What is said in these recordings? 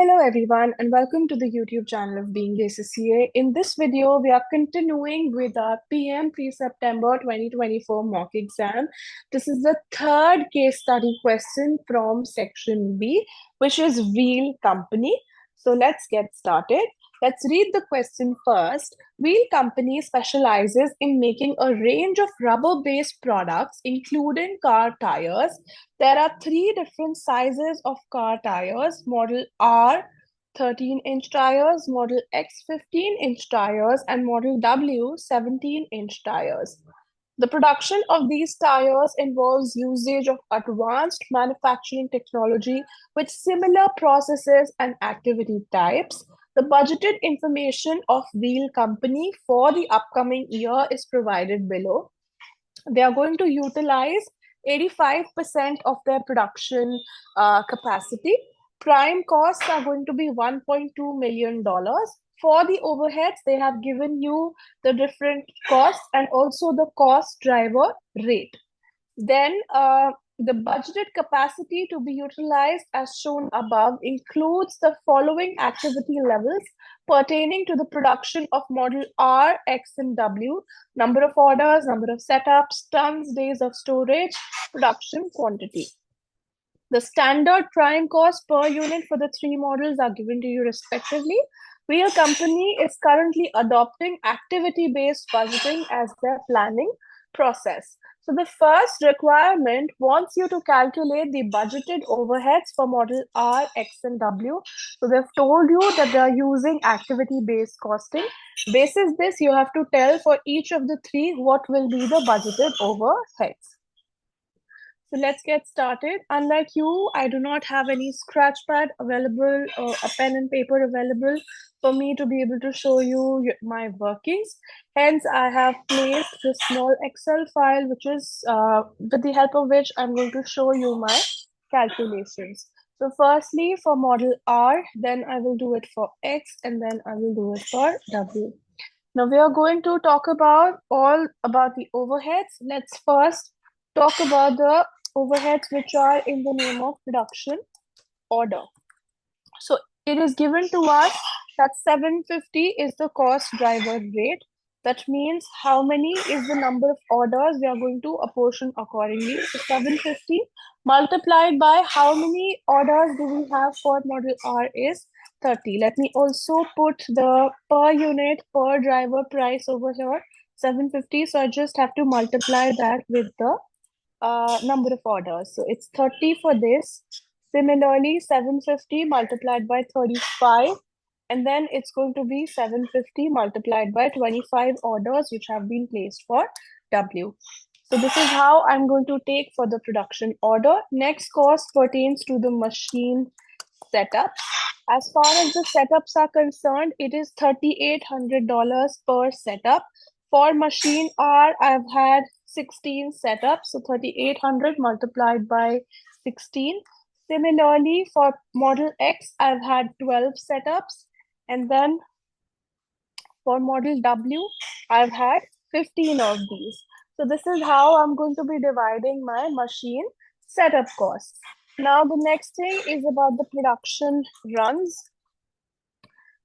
Hello everyone and welcome to the YouTube channel of BeingACCA. In this video, we are continuing with our PM pre-September 2024 mock exam. This is the third case study question from section B, which is Wheel Company. So let's get started. Let's read the question first. Wheel Company specializes in making a range of rubber-based products, including car tires. There are three different sizes of car tires: Model R 13-inch tires, Model X 15-inch tires, and Model W 17-inch tires. The production of these tires involves usage of advanced manufacturing technology with similar processes and activity types. The budgeted information of Wheel Company for the upcoming year is provided below. They are going to utilize 85% of their production capacity. Prime costs are going to be $1.2 million. For the overheads, they have given you the different costs and also the cost driver rate. Then the budgeted capacity to be utilized as shown above includes the following activity levels pertaining to the production of Model R, X, and W: number of orders, number of setups, tons, days of storage, production quantity. The standard prime cost per unit for the three models are given to you respectively. Wheel Company is currently adopting activity-based budgeting as their planning process. So the first requirement wants you to calculate the budgeted overheads for Model R, X, and W. So they've told you that they are using activity-based costing. Basis this, you have to tell for each of the three what will be the budgeted overheads. So let's get started. Unlike you, I do not have any scratch pad available or a pen and paper available for me to be able to show you my workings. Hence, I have placed this small Excel file, which is with the help of which I'm going to show you my calculations. So firstly, for model R, then I will do it for X, and then I will do it for W. Now we are going to talk about all about the overheads. Let's first talk about the overheads which are in the name of production order. So it is given to us that 750 is the cost driver rate. That means how many is the number of orders we are going to apportion accordingly. So 750 multiplied by how many orders do we have for model R is 30. Let me also put the per unit per driver price over here, 750. So I just have to multiply that with the number of orders. So it's 30 for this. Similarly, 750 multiplied by 35, and then it's going to be 750 multiplied by 25 orders which have been placed for W. So this is how I'm going to take for the production order. Next cost pertains to the machine setup. As far as the setups are concerned, it is $3,800 per setup. For machine R, I've had 16 setups, so 3,800 multiplied by 16. Similarly, for model X, I've had 12 setups, and then for model W, I've had 15 of these. So this is how I'm going to be dividing my machine setup costs. Now the next thing is about the production runs.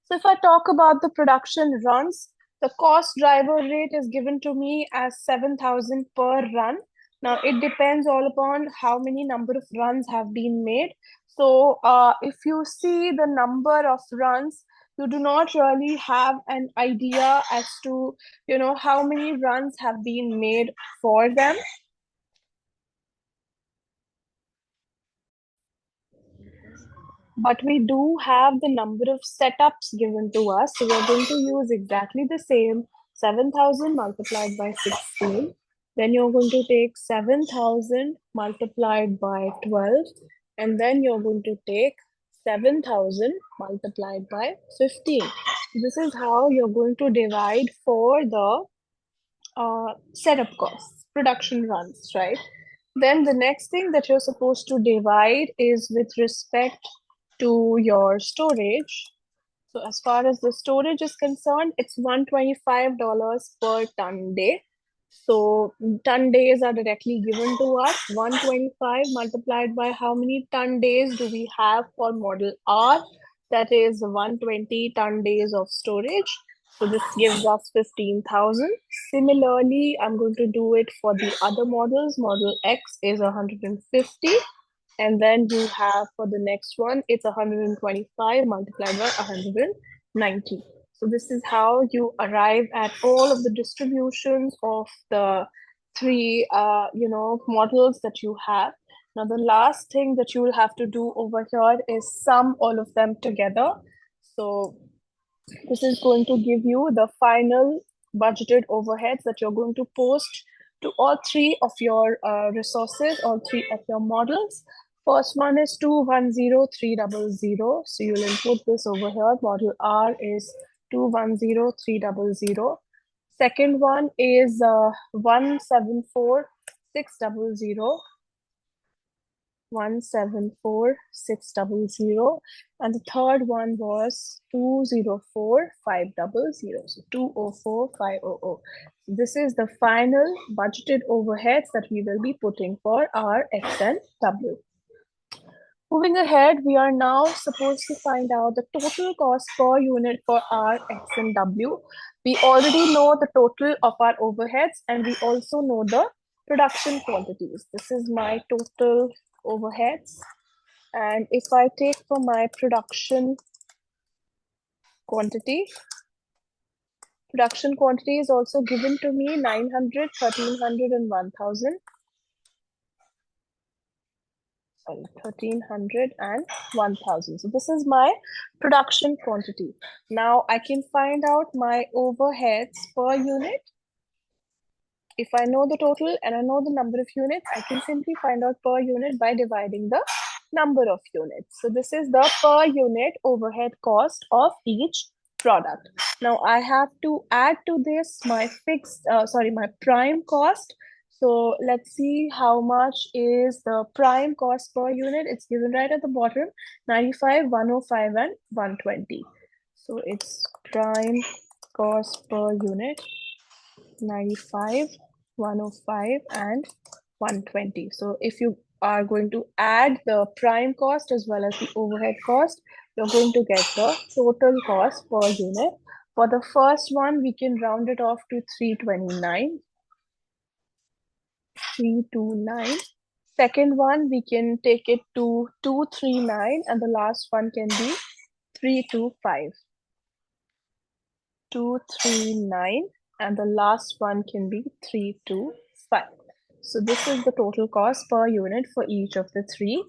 So if I talk about the production runs, the cost driver rate is given to me as 7,000 per run. Now it depends all upon how many number of runs have been made. So if you see the number of runs, you do not really have an idea as to, how many runs have been made for them. But we do have the number of setups given to us. So we're going to use exactly the same 7,000 multiplied by 16. Then you're going to take 7,000 multiplied by 12. And then you're going to take 7,000 multiplied by 15. This is how you're going to divide for the setup costs, production runs, right? Then the next thing that you're supposed to divide is with respect to your storage. So as far as the storage is concerned, it's $125 per ton day. So ton days are directly given to us. 125 multiplied by how many ton days do we have for model R? That is 120 ton days of storage. So this gives us 15,000. Similarly, I'm going to do it for the other models. Model X is 150. And then you have for the next one, it's 125 multiplied by 190. So this is how you arrive at all of the distributions of the three, models that you have. Now, the last thing that you will have to do over here is sum all of them together. So this is going to give you the final budgeted overheads that you're going to post to all three of your resources, all three of your models. First one is 210,300. So you'll input this over here. Model R is 210,300. Second one is 174,600. 174,600, and the third one was 204,500. So 204,500. This is the final budgeted overheads that we will be putting for our X and W. Moving ahead, we are now supposed to find out the total cost per unit for our X and W. We already know the total of our overheads, and we also know the production quantities. This is my total overheads. And if I take for my production quantity is also given to me 900, 1300, and 1000. Sorry, 1300 and 1000. So this is my production quantity. Now I can find out my overheads per unit. If I know the total and I know the number of units, I can simply find out per unit by dividing the number of units. So this is the per unit overhead cost of each product. Now I have to add to this my my prime cost. So let's see how much is the prime cost per unit. It's given right at the bottom, 95, 105, and 120. So it's prime cost per unit, 95, 105, and 120. So if you are going to add the prime cost as well as the overhead cost, you're going to get the total cost per unit. For the first one, we can round it off to 329. 329. Second one, we can take it to 239, and the last one can be 325. 239, and the last one can be 325. So this is the total cost per unit for each of the three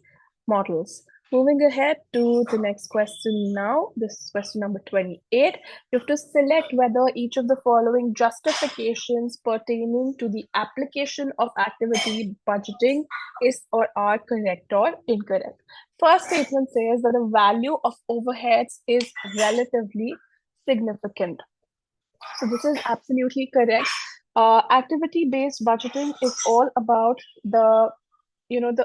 models. Moving ahead to the next question now. This is question number 28. You have to select whether each of the following justifications pertaining to the application of activity budgeting is or are correct or incorrect. First statement says that the value of overheads is relatively significant. So this is absolutely correct. Activity-based budgeting is all about the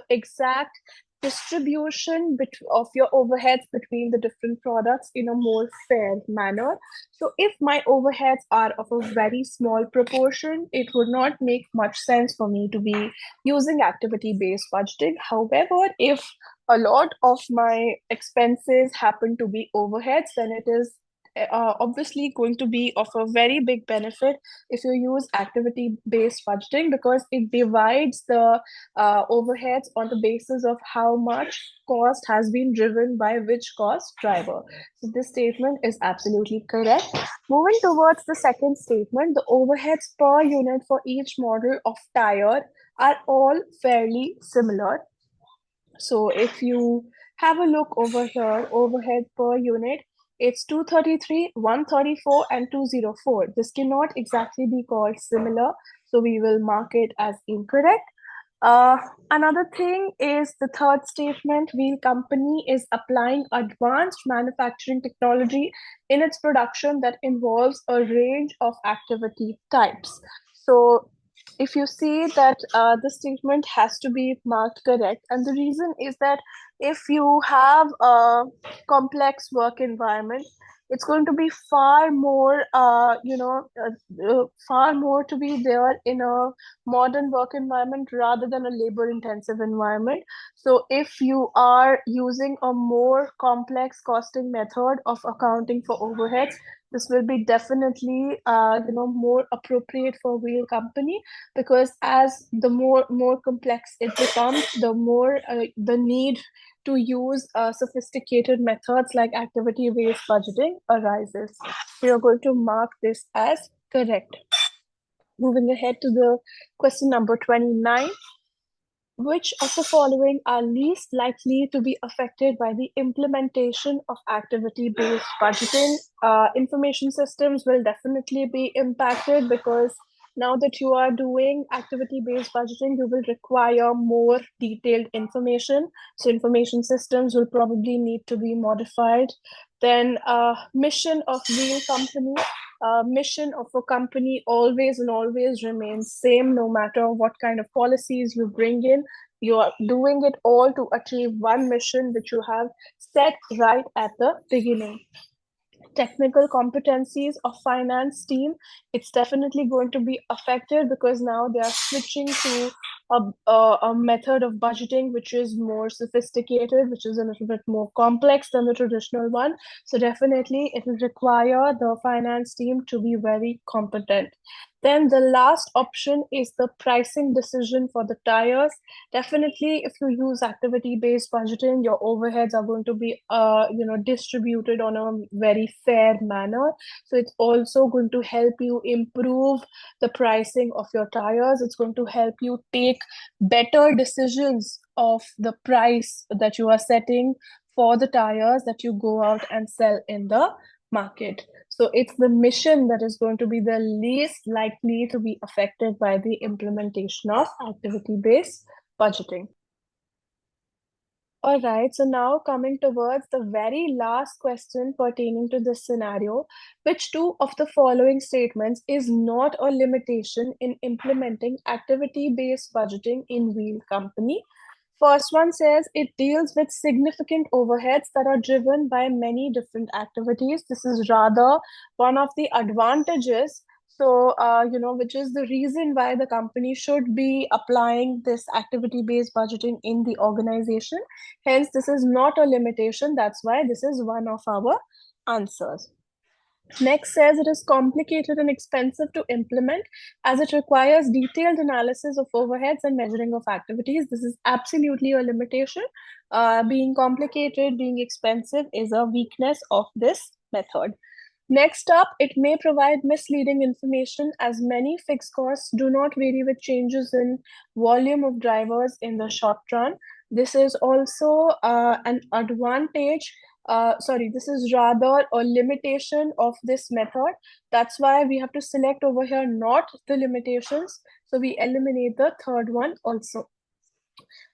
exact distribution of your overheads between the different products in a more fair manner. So if my overheads are of a very small proportion, it would not make much sense for me to be using activity-based budgeting. However, if a lot of my expenses happen to be overheads, then it is obviously going to be of a very big benefit if you use activity-based budgeting, because it divides the overheads on the basis of how much cost has been driven by which cost driver. So this statement is absolutely correct. Moving towards the second statement, the overheads per unit for each model of tire are all fairly similar. So if you have a look over here, overhead per unit, it's 233, 134, and 204. This cannot exactly be called similar, so we will mark it as incorrect. Another thing is the third statement, wheel company is applying advanced manufacturing technology in its production that involves a range of activity types. So if you see that the statement has to be marked correct, and the reason is that if you have a complex work environment, It's going to be far more, far more to be there in a modern work environment rather than a labor-intensive environment. So if you are using a more complex costing method of accounting for overheads, this will be definitely, more appropriate for wheel company, because as the more complex it becomes, the more the need to use sophisticated methods like activity-based budgeting arises. We are going to mark this as correct. Moving ahead to the question number 29. Which of the following are least likely to be affected by the implementation of activity-based budgeting? Information systems will definitely be impacted, because now that you are doing activity-based budgeting, you will require more detailed information. So information systems will probably need to be modified. Then mission of wheel company. Mission of a company always and always remains same, no matter what kind of policies you bring in. You are doing it all to achieve one mission which you have set right at the beginning. Technical competencies of finance team, it's definitely going to be affected, because now they are switching to a method of budgeting which is more sophisticated, which is a little bit more complex than the traditional one. So definitely it will require the finance team to be very competent. Then the last option is the pricing decision for the tires. Definitely, if you use activity-based budgeting, your overheads are going to be, distributed on a very fair manner. So it's also going to help you improve the pricing of your tires. It's going to help you take better decisions of the price that you are setting for the tires that you go out and sell in the market. So it's the mission that is going to be the least likely to be affected by the implementation of activity-based budgeting. All right, so now coming towards the very last question pertaining to this scenario, which two of the following statements is not a limitation in implementing activity-based budgeting in wheel company? First one says it deals with significant overheads that are driven by many different activities. This is rather one of the advantages. So, which is the reason why the company should be applying this activity-based budgeting in the organization. Hence, this is not a limitation. That's why this is one of our answers. Next says it is complicated and expensive to implement, as it requires detailed analysis of overheads and measuring of activities. This is absolutely a limitation. Being complicated, being expensive is a weakness of this method. Next up, it may provide misleading information, as many fixed costs do not vary with changes in volume of drivers in the short run. This is also an advantage. This is rather a limitation of this method. That's why we have to select over here not the limitations. So we eliminate the third one also.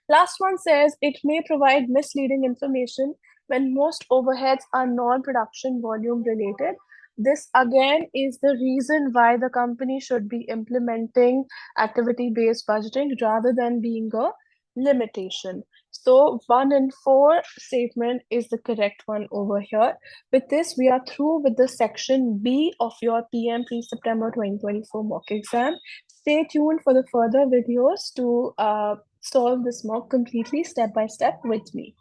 Last one says it may provide misleading information when most overheads are non-production volume related. This again is the reason why the company should be implementing activity-based budgeting rather than being a limitation. So 1 and 4 statement is the correct one over here. With this, we are through with the section B of your PM pre-September 2024 mock exam. Stay tuned for the further videos to solve this mock completely step by step with me.